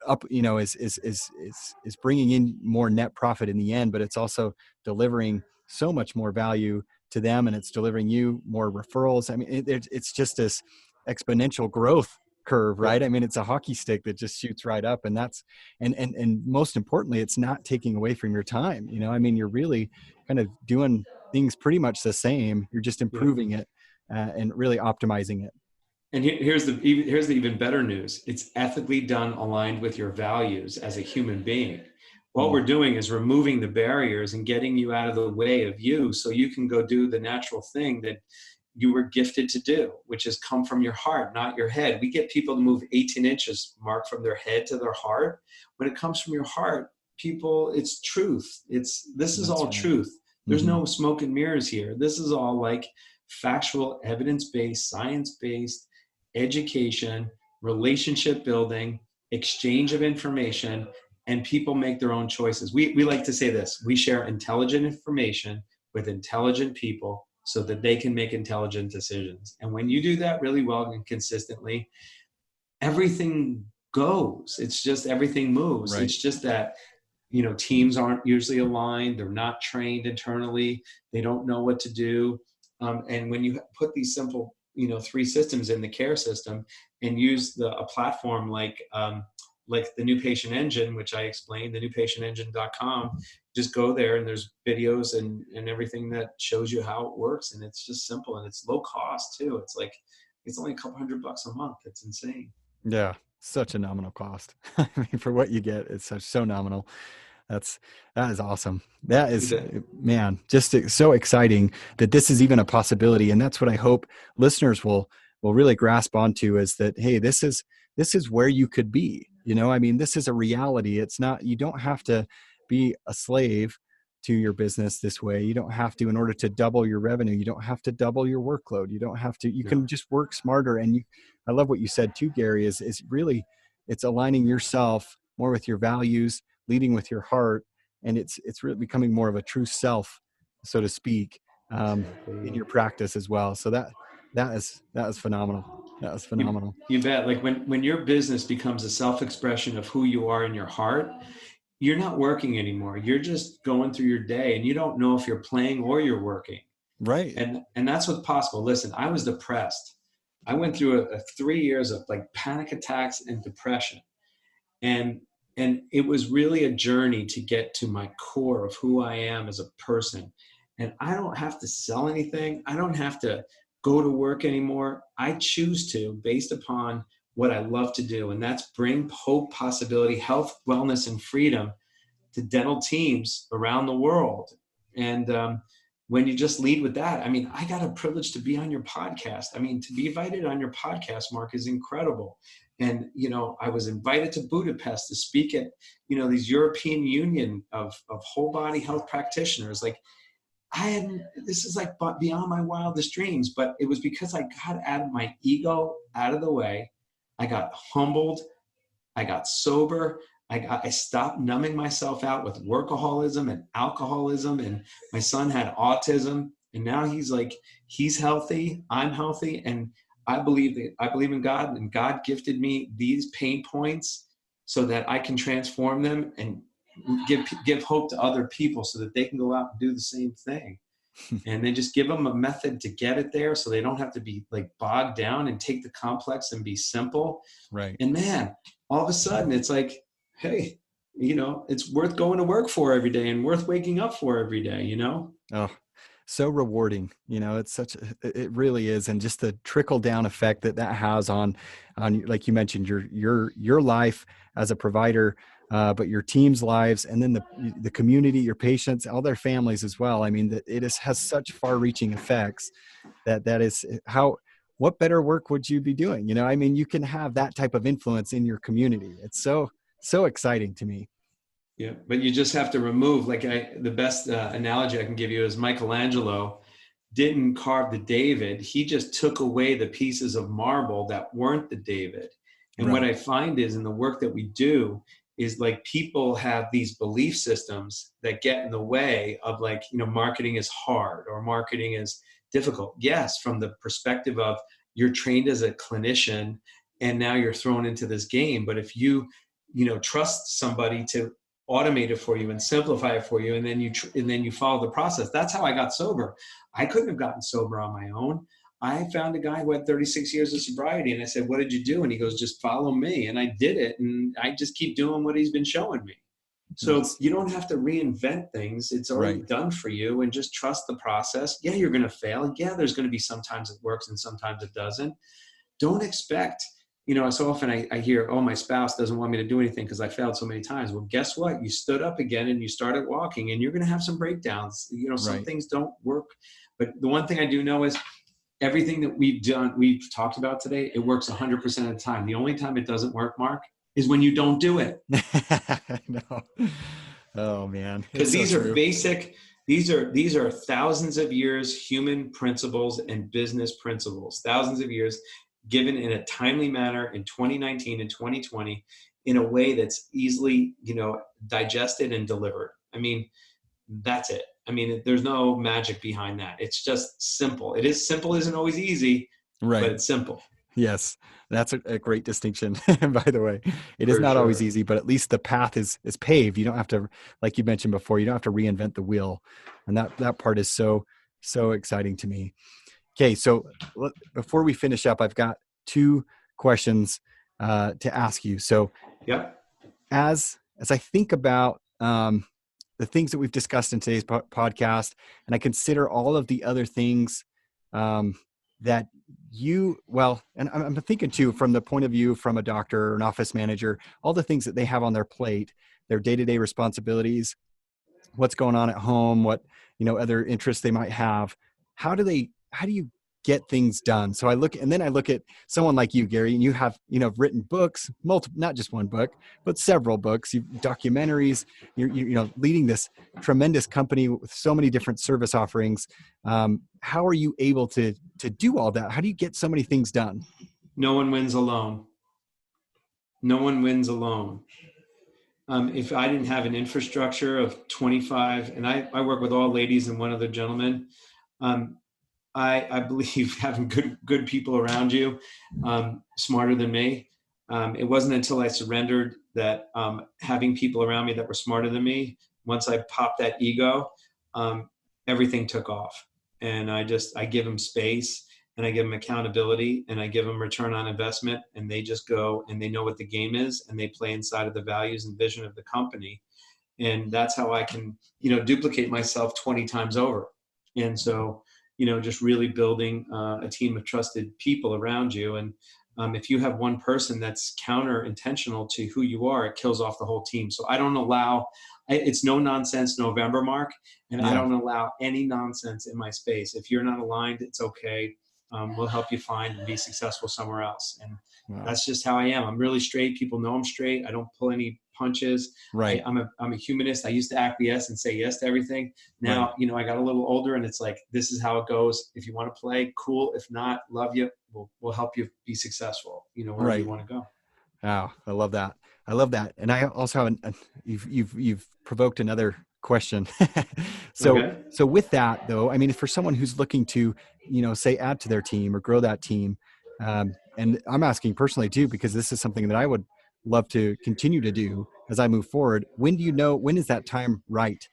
is bringing in more net profit in the end, but it's also delivering so much more value to them, and it's delivering you more referrals. I mean, it's just this exponential growth curve, right? I mean, it's a hockey stick that just shoots right up, and that's, and most importantly, it's not taking away from your time. I mean, you're really kind of doing things pretty much the same. You're just Yeah. improving it and really optimizing it. And here's the even better news. It's ethically done, aligned with your values as a human being. What we're doing is removing the barriers and getting you out of the way of you, so you can go do the natural thing that you were gifted to do, which is come from your heart, not your head. We get people to move 18 inches, Mark, from their head to their heart. When it comes from your heart, people, it's truth. This is all truth. There's no smoke and mirrors here. This is all like factual, evidence-based, science-based education, relationship building, exchange of information, and people make their own choices. We like to say this: we share intelligent information with intelligent people so that they can make intelligent decisions. And when you do that really well and consistently, everything goes. It's just everything moves. Right. It's just that, teams aren't usually aligned. They're not trained internally. They don't know what to do. And when you put these simple, 3 systems in the care system and use a platform like the New Patient Engine, which I explained, the newpatientengine.com, just go there and there's videos and everything that shows you how it works. And it's just simple and it's low cost too. It's only a couple $100 a month. It's insane. Yeah. Such a nominal cost. I mean, for what you get, it's so nominal. That is awesome. That is, man, just so exciting that this is even a possibility. And that's what I hope listeners will really grasp onto, is that, hey, this is where you could be. I mean, this is a reality. It's not, you don't have to be a slave to your business this way. You don't have to, in order to double your revenue, you don't have to double your workload. You don't have to, you can just work smarter. And I love what you said too, Gary, is really, it's aligning yourself more with your values, leading with your heart. And it's really becoming more of a true self, so to speak, in your practice as well. So that is phenomenal. That was phenomenal. You bet. Like when your business becomes a self-expression of who you are in your heart, you're not working anymore. You're just going through your day and you don't know if you're playing or you're working. Right. And that's what's possible. Listen, I was depressed. I went through a 3 years of like panic attacks and depression. And it was really a journey to get to my core of who I am as a person. And I don't have to sell anything. I don't have to go to work anymore. I choose to, based upon what I love to do. And that's bring hope, possibility, health, wellness, and freedom to dental teams around the world. And when you just lead with that, I mean, I got a privilege to be on your podcast. I mean, to be invited on your podcast, Mark, is incredible. And, I was invited to Budapest to speak at, these European Union of whole body health practitioners. Like, this is like beyond my wildest dreams, but it was because I got out of my ego out of the way. I got humbled. I got sober. I stopped numbing myself out with workaholism and alcoholism. And my son had autism. And now he's healthy. I'm healthy. And I believe in God, and God gifted me these pain points so that I can transform them and give hope to other people so that they can go out and do the same thing. And then just give them a method to get it there so they don't have to be like bogged down and take the complex and be simple. Right. And man, all of a sudden it's like, hey, it's worth going to work for every day and worth waking up for every day, Oh, so rewarding. It really is. And just the trickle down effect that has on, like you mentioned, your life as a provider, but your team's lives, and then the community, your patients, all their families as well. I mean, has such far-reaching effects that is what better work would you be doing? I mean, you can have that type of influence in your community. It's so exciting to me. Yeah, but you just have to remove, the best analogy I can give you is Michelangelo didn't carve the David. He just took away the pieces of marble that weren't the David. And What I find is in the work that we do is like people have these belief systems that get in the way of marketing is hard or marketing is difficult. Yes, from the perspective of you're trained as a clinician and now you're thrown into this game. But if you trust somebody to automate it for you and simplify it for you, and then you follow the process. That's how I got sober. I couldn't have gotten sober on my own. I found a guy who had 36 years of sobriety, and I said, "What did you do?" And he goes, "Just follow me." And I did it, and I just keep doing what he's been showing me. So you don't have to reinvent things. It's already Right. done for you, and just trust the process. Yeah, you're going to fail. Yeah, there's going to be sometimes it works and sometimes it doesn't. Don't expect, so often I hear, oh, my spouse doesn't want me to do anything because I failed so many times. Well, guess what? You stood up again and you started walking, and you're going to have some breakdowns. Some Right. things don't work. But the one thing I do know is everything that we've talked about today, it works 100% of the time. The only time it doesn't work, Mark, is when you don't do it. No. Oh man. Because It's so these are true. basic, these are thousands of years human principles and business principles, thousands of years given in a timely manner in 2019 and 2020 in a way that's easily, digested and delivered. I mean, that's it. I mean, there's no magic behind that. It's just simple. It is simple, isn't always easy, but Right. it's simple Yes. That's a great distinction, by the way. It is for not always sure. easy, but at least the path is paved. You don't have to, like you mentioned before, you don't have to reinvent the wheel. And that part is so exciting to me. Okay. So before we finish up, I've got two questions to ask you. So Yep. as I think about the things that we've discussed in today's podcast, and I consider all of the other things um, that and I'm thinking too, from the point of view from a doctor or an office manager, all the things that they have on their plate, their day-to-day responsibilities, what's going on at home, what other interests they might have. How do you get things done? So I look at someone like you, Gary, and you have written books, multiple, not just one book, but several books, documentaries. You're leading this tremendous company with so many different service offerings. How are you able to do all that? How do you get so many things done? No one wins alone. No one wins alone. If I didn't have an infrastructure of 25, and I work with all ladies and one other gentleman, um, I believe having good people around you, smarter than me. It wasn't until I surrendered that having people around me that were smarter than me, once I popped that ego, um, everything took off. And I give them space, and I give them accountability, and I give them return on investment, and they just go and they know what the game is, and they play inside of the values and vision of the company. And that's how I can, duplicate myself 20 times over. And so, just really building a team of trusted people around you. And if you have one person that's counter intentional to who you are, it kills off the whole team. So I don't allow, it's no nonsense November, Mark, and I Yeah. don't allow any nonsense in my space. If you're not aligned, it's okay. We'll help you find and be successful somewhere else. And Wow. that's just how I am. I'm really straight. People know I'm straight. I don't pull any punches. Right. I'm a humanist. I used to acquiesce and say yes to everything. Right. Now, I got a little older, and it's like, this is how it goes. If you want to play, cool. If not, love you. We'll help you be successful, wherever you Right. want to go. Wow, I love that. I love that. And I also have you've provoked another question. so Okay. so with that though, I mean, for someone who's looking to, say add to their team or grow that team, and I'm asking personally too, because this is something that I would love to continue to do as I move forward. When is that time right?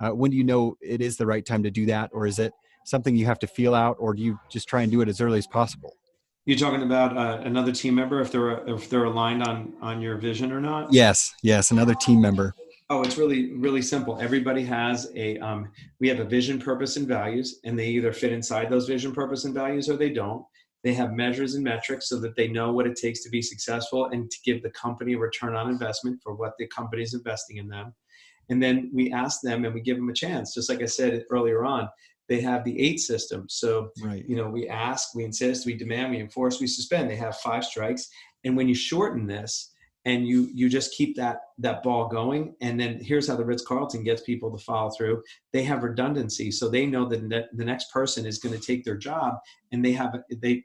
When do you know it is the right time to do that, or is it something you have to feel out, or do you just try and do it as early as possible? You're talking about another team member, if they're aligned on your vision or not. Yes, another team member. Oh, it's really, really simple. Everybody has we have a vision, purpose, and values, and they either fit inside those vision, purpose, and values, or they don't. They have measures and metrics so that they know what it takes to be successful and to give the company a return on investment for what the company is investing in them. And then we ask them and we give them a chance. Just like I said earlier on, they have the 8 system. So, Right. we ask, we insist, we demand, we enforce, we suspend. They have 5 strikes. And when you shorten this and you just keep that ball going, and then here's how the Ritz-Carlton gets people to follow through. They have redundancy. So they know that the next person is going to take their job, and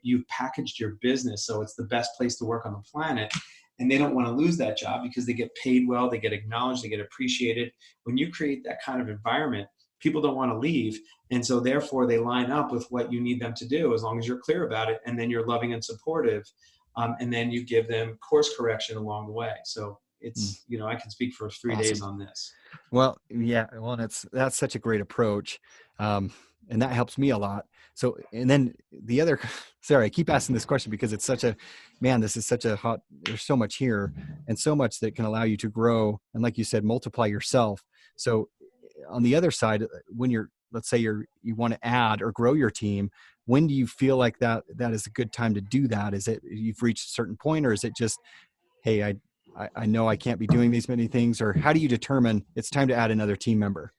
you've packaged your business so it's the best place to work on the planet. And they don't want to lose that job because they get paid well, they get acknowledged, they get appreciated. When you create that kind of environment, people don't want to leave. And so therefore they line up with what you need them to do, as long as you're clear about it. And then you're loving and supportive. And then you give them course correction along the way. So Mm, it's, I can speak for 3 days awesome. on this. Well, yeah. Well, and that's such a great approach. And that helps me a lot. So, and then the other, sorry, I keep asking this question because it's such a, man, this is such a hot, there's so much here and so much that can allow you to grow. And like you said, multiply yourself. So on the other side, when you're, let's say you want to add or grow your team, when do you feel like that is a good time to do that? Is it, you've reached a certain point, or is it just, hey, I know I can't be doing these many things, or how do you determine it's time to add another team member?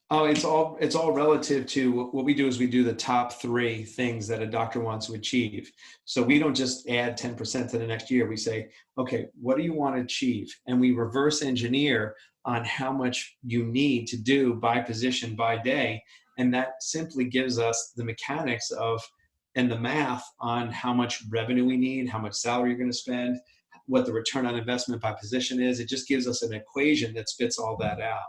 Oh, it's all relative to what we do. Is we do the top 3 things that a doctor wants to achieve. So we don't just add 10% to the next year. We say, okay, what do you want to achieve? And we reverse engineer on how much you need to do by position, by day. And that simply gives us the mechanics of, and the math on how much revenue we need, how much salary you're going to spend, what the return on investment by position is. It just gives us an equation that spits all that out.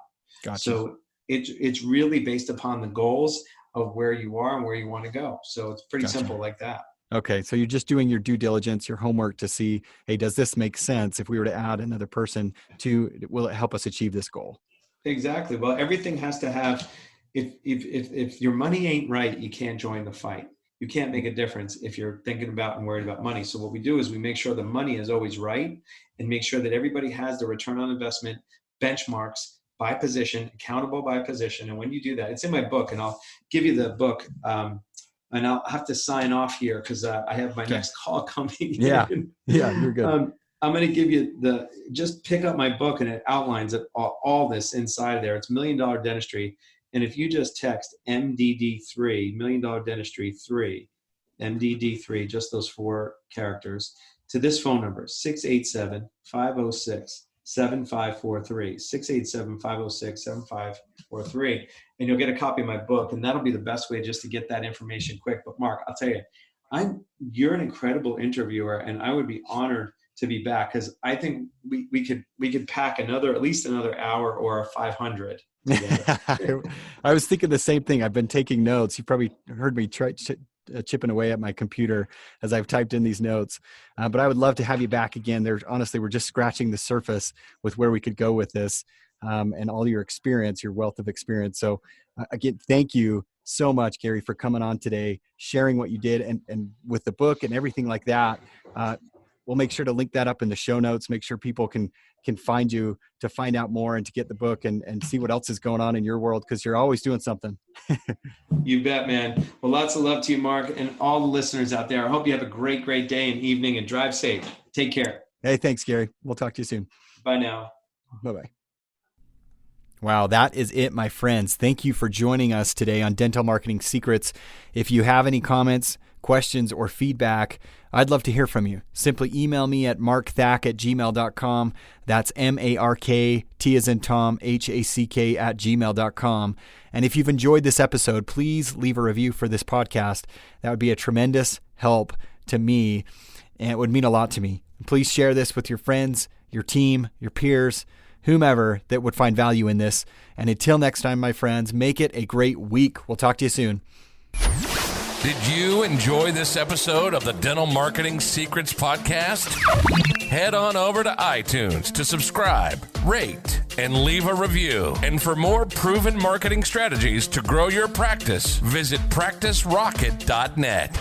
Gotcha. So it's really based upon the goals of where you are and where you want to go. So it's pretty simple like that. Okay. So you're just doing your due diligence, your homework to see, hey, does this make sense? If we were to add another person will it help us achieve this goal? Exactly. Well, everything has to have, if your money ain't right, you can't join the fight. You can't make a difference if you're thinking about and worried about money. So what we do is we make sure the money is always right, and make sure that everybody has the return on investment benchmarks by position, accountable by position. And when you do that, it's in my book, and I'll give you the book. And I'll have to sign off here because I have my next call coming in. Yeah, you're good. I'm going to give you just pick up my book, and it outlines all this inside there. It's $1 Million Dentistry. And if you just text MDD3, $1 Million Dentistry 3, MDD3, just those 4 characters, to this phone number, 687-506-7543, 687-506-7543, and you'll get a copy of my book. And that'll be the best way just to get that information quick. But Mark, I'll tell you, you're an incredible interviewer, and I would be honored to be back, because I think we could pack at least another hour or 500 together. I was thinking the same thing. I've been taking notes. You probably heard me chipping away at my computer as I've typed in these notes. But I would love to have you back again. Honestly, we're just scratching the surface with where we could go with this, and all your experience, your wealth of experience. So again, thank you so much, Gary, for coming on today, sharing what you did, and with the book and everything like that. We'll make sure to link that up in the show notes, make sure people can find you to find out more and to get the book and see what else is going on in your world, because you're always doing something. You bet, man. Well, lots of love to you, Mark, and all the listeners out there. I hope you have a great, great day and evening, and drive safe. Take care. Hey, thanks, Gary. We'll talk to you soon. Bye now. Bye-bye. Wow, that is it, my friends. Thank you for joining us today on Dental Marketing Secrets. If you have any comments, questions, or feedback, I'd love to hear from you. Simply email me at markthack@gmail.com. That's MARK, T as in Tom, HACK @gmail.com. And if you've enjoyed this episode, please leave a review for this podcast. That would be a tremendous help to me, and it would mean a lot to me. Please share this with your friends, your team, your peers, whomever that would find value in this. And until next time, my friends, make it a great week. We'll talk to you soon. Did you enjoy this episode of the Dental Marketing Secrets Podcast? Head on over to iTunes to subscribe, rate, and leave a review. And for more proven marketing strategies to grow your practice, visit practicerocket.net.